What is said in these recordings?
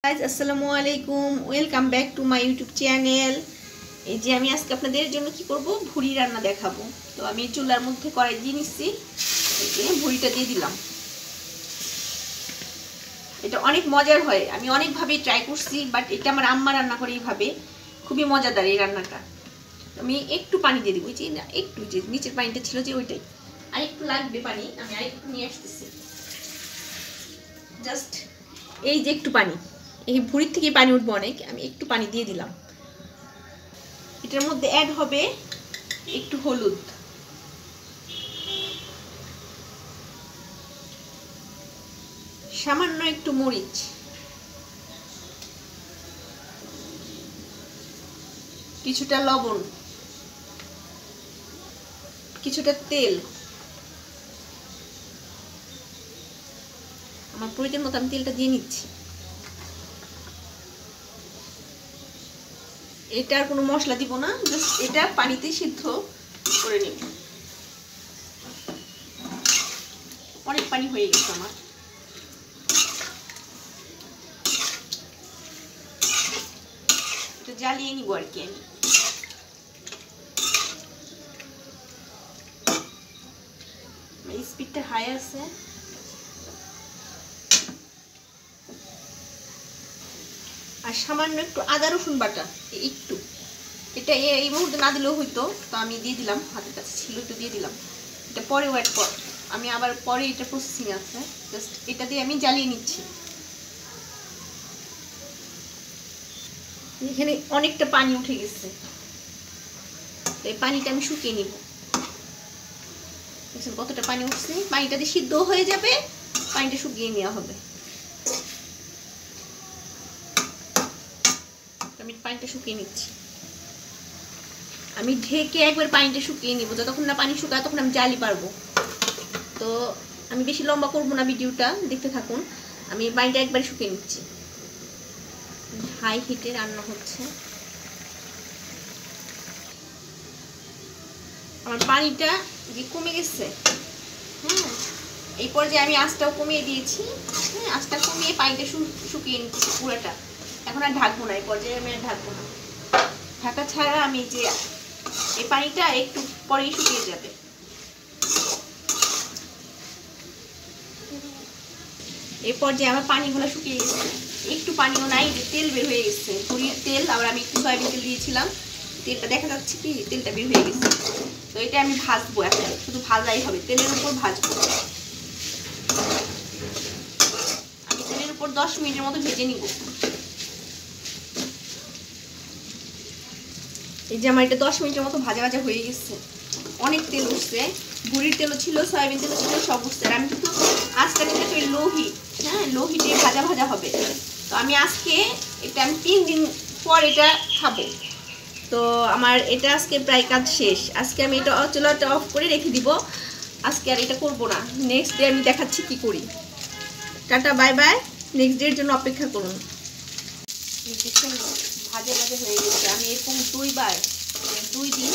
Guys আসসালামু আলাইকুম, welcome back to my YouTube channel. এই যে আমি আজকে আপনাদের জন্য কি করব, ভুড়ি রান্না দেখাবো। তো আমি চুলার মধ্যে কড়াই দিয়ে নিচ্ছি, এই যে ভুড়িটা দিয়ে দিলাম। এটা অনেক মজার হয়, আমি অনেকভাবে ট্রাই করছি, বাট এটা আমার আম্মা রান্না করে এইভাবে, খুবই মজাদার এই রান্নাটা। আমি একটু পানি দিয়ে দিব, যে না একটু, যে নিচের পানিটা ছিল যে ওইটাই, আর একটু লাগবে পানি, আমি আরেকটু নিয়ে আসতেছি। জাস্ট এই যে একটু পানি, এই ভুঁড়ির থেকে পানি উঠবে অনেক, আমি একটু পানি দিয়ে দিলাম। এটার মধ্যে অ্যাড হবে একটু হলুদ, সামান্য একটু মরিচ, কিছুটা লবণ, কিছুটা তেল। আমার প্রয়োজন মতো আমি তেলটা দিয়ে নিচ্ছি। এটা আর কোনো মশলা দিব না, জাস্ট এটা পানিতে সিদ্ধ করে নেব। অনেক পানি হয়ে গেছে আমার, এটা জ্বালিয়ে নিব আর কি। আমি স্পিডটা হাই আছে। আর সামান্য একটু আদা রসুন বাটা, একটু, এটা এই মুহূর্তে না দিলেও হইতো, তো আমি দিয়ে দিলাম, হাতের কাছে ছিল একটু দিয়ে দিলাম। এটা পরে ওয়েট কর, আমি আবার পরে এটা প্রসেসিং আছে, জাস্ট এটা দিয়ে আমি জ্বালিয়ে নিচ্ছি। এখানে অনেকটা পানি উঠে গেছে, এই পানিটা আমি শুকিয়ে নিব। দেখছেন কতটা পানি উঠছে, পানিটা দিয়ে সিদ্ধ হয়ে যাবে, পানিটা শুকিয়ে নেওয়া হবে। আমি পানিটা শুকিয়ে নিচ্ছি। আমি ঢেকে একবার পানিটা শুকিয়ে নিব, যতক্ষণ না পানি শুকায় তখন আমি জ্বালি পারবো। তো আমি বেশি লম্বা করবো না, ভিডিওটা দেখতে থাকুন। আমি পানিটা একবার শুকিয়ে নিচ্ছি। হাই হিটে রান্না হচ্ছে। আমার পানিটা যে কমে গেছে, হ্যাঁ, এই পর্যায়ে আমি আঁচটাও কমিয়ে দিয়েছি। হ্যাঁ, আঁচটা কমিয়ে পানিটা শুকিয়ে নিচ্ছি পুরোটা। এখন আর ঢাকবো না, এই পর্যায়ে আমি আর ঢাকবো না। ঢাকা ছাড়া আমি যে এই পানিটা একটু পরেই শুকিয়ে যাবে। এই পর্যায়ে আমার পানিগুলো শুকিয়ে গেছে, একটু পানিও নাই, তেল বের হয়ে গেছে, ভুঁড়ির তেল। আবার আমি একটু সয়াবিন তেল দিয়েছিলাম, তেলটা দেখা যাচ্ছে কি, তেলটা বের হয়ে গেছে। তো এটা আমি ভাজবো, এখন শুধু ভাজাই হবে, তেলের উপর ভাজবো। আমি তেলের উপর 10 মিনিটের মতো ভেজে নিব। এই যে আমার এটা 10 মিনিটের মতো ভাজা ভাজা হয়ে গেছে, অনেক তেল উঠছে, ভুঁড়ির তেলও ছিল, সয়াবিন তেলও ছিল, সব উঠছে। আর আমি কিন্তু আজকে কিন্তু লো হিট, হ্যাঁ, লো হিটে ভাজা ভাজা হবে। তো আমি আজকে এটা আমি 3 দিন পর এটা খাবো। তো আমার এটা আজকে প্রায় কাজ শেষ। আজকে আমি এটা চুলাটা অফ করে রেখে দিব, আজকে আর এটা করবো না। নেক্সট ডে আমি দেখাচ্ছি কি করি। টাটা বাই বাই, নেক্সট ডের জন্য অপেক্ষা করুন। ভাজা ভাজা হয়ে গেছে, আমি এরকম 2 দিন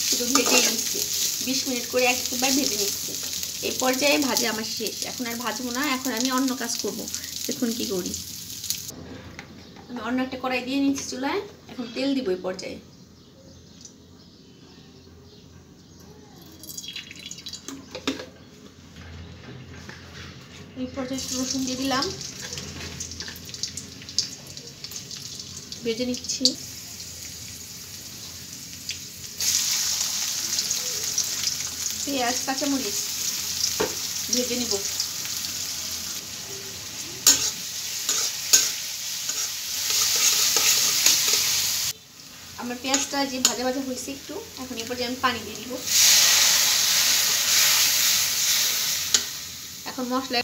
শুধু ভেজে নিচ্ছি, 20 মিনিট করে একবার ভেজে নিচ্ছি। এই পর্যায়ে ভাজা আমার শেষ, এখন আর ভাজবো না, এখন আমি অন্য কাজ করবো। দেখুন কি করি। আমি অন্য একটা কড়াই দিয়ে নিচ্ছি চুলায়, এখন তেল দিব। এই পর্যায়ে রসুন দিয়ে দিলাম, ভেজে নিচ্ছি। পেঁয়াজ কাঁচামরিচ ভেজে নিব। আমার পেঁয়াজটা যে ভাজা ভাজা হয়েছে একটু, এখন এরপর যে আমি পানি দিয়ে দিব। এখন মশলা,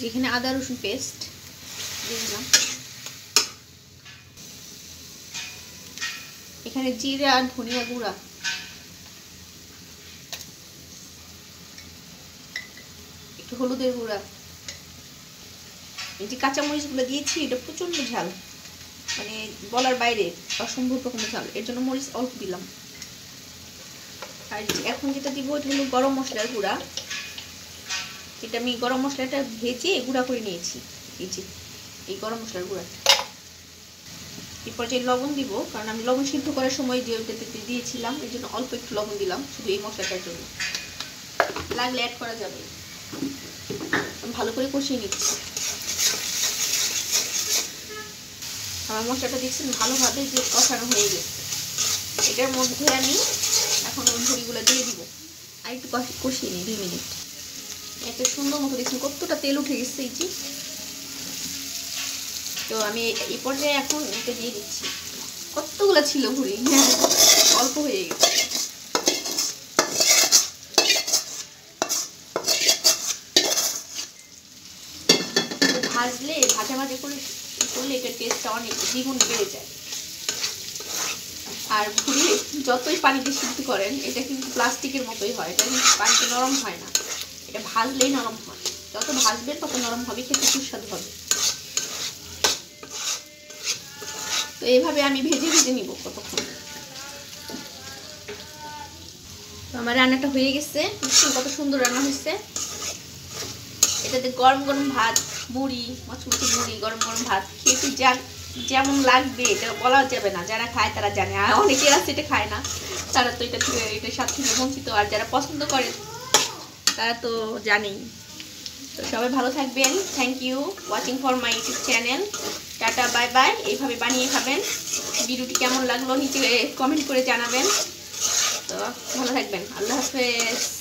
যেখানে আদা রসুন পেস্ট দিয়ে দিলাম, এখানে জিরা আর ধনিয়া গুঁড়া, একটু হলুদের গুঁড়া। এই যে কাঁচামরিচগুলো দিয়েছি, এটা প্রচন্ড ঝাল, মানে বলার বাইরে, অসম্ভব রকম ঝাল, এর জন্য মরিচ অল্প দিলাম। আর এখন যেটা দিব এটা হলো গরম মশলার গুঁড়া। এটা আমি গরম মশলাটা ভেজে গুঁড়া করে নিয়েছি, এই যে এই গরম মশলার গুঁড়া। এই পর্যায়ে লবণ দিব, কারণ আমি লবণ সিদ্ধ করার সময় যে ওটাতে দিয়েছিলাম, এই জন্য অল্প একটু লবণ দিলাম শুধু এই মশলাটার জন্য, লাগলে অ্যাড করা যাবে। ভালো করে কষিয়ে নিচ্ছি। আমার মশলাটা দেখছেন ভালোভাবে যে কষানো হয়ে গেছে। এটার মধ্যে আমি এখন ভুড়িগুলো দিয়ে দিব, আর একটু কষিয়ে নিই 2 মিনিট। এত সুন্দর মতো দেখছেন কতটা তেল উঠে গেছে এই যে। তো আমি এই পর্যায়ে এখন এটা দিয়ে দিচ্ছি। কতগুলো ছিল ভুড়ি, অল্প হয়ে গেছে। ভাজলে ভাজা করলে এটার টেস্টটা অনেক দ্বিগুণ বেড়ে যায়। আর ভুড়ি যতই পানিতে সিদ্ধ করেন, এটা কিন্তু প্লাস্টিকের মতোই হয়, এটা কিন্তু পানিতে নরম হয় না, এটা ভাজলেই নরম হয়। যত ভাজবেন তত নরম হবে, খেতে সুস্বাদু হবে। তো এইভাবে আমি ভেজে নিব কতক্ষণ। তো আমার রান্নাটা হয়ে গেছে, কত সুন্দর রান্না হয়েছে। এটাতে গরম গরম ভাত, মুড়ি, মচমচে মুড়ি, গরম গরম ভাত খেতে যেমন লাগবে এটা বলা যাবে না। যারা খায় তারা জানে, আর অনেকে আছে এটা খায় না, তারা তো এটার স্বাদ থেকে বঞ্চিত। আর যারা পছন্দ করে তারা তো জানেই। তো সবাই ভালো থাকবেন। Thank you watching for my YouTube channel. Tata, bye bye. এইভাবে বানিয়ে খাবেন। ভিডিওটি কেমন লাগলো নিচে কমেন্ট করে জানাবেন। তো ভালো থাকবেন। আল্লাহ হাফেজ।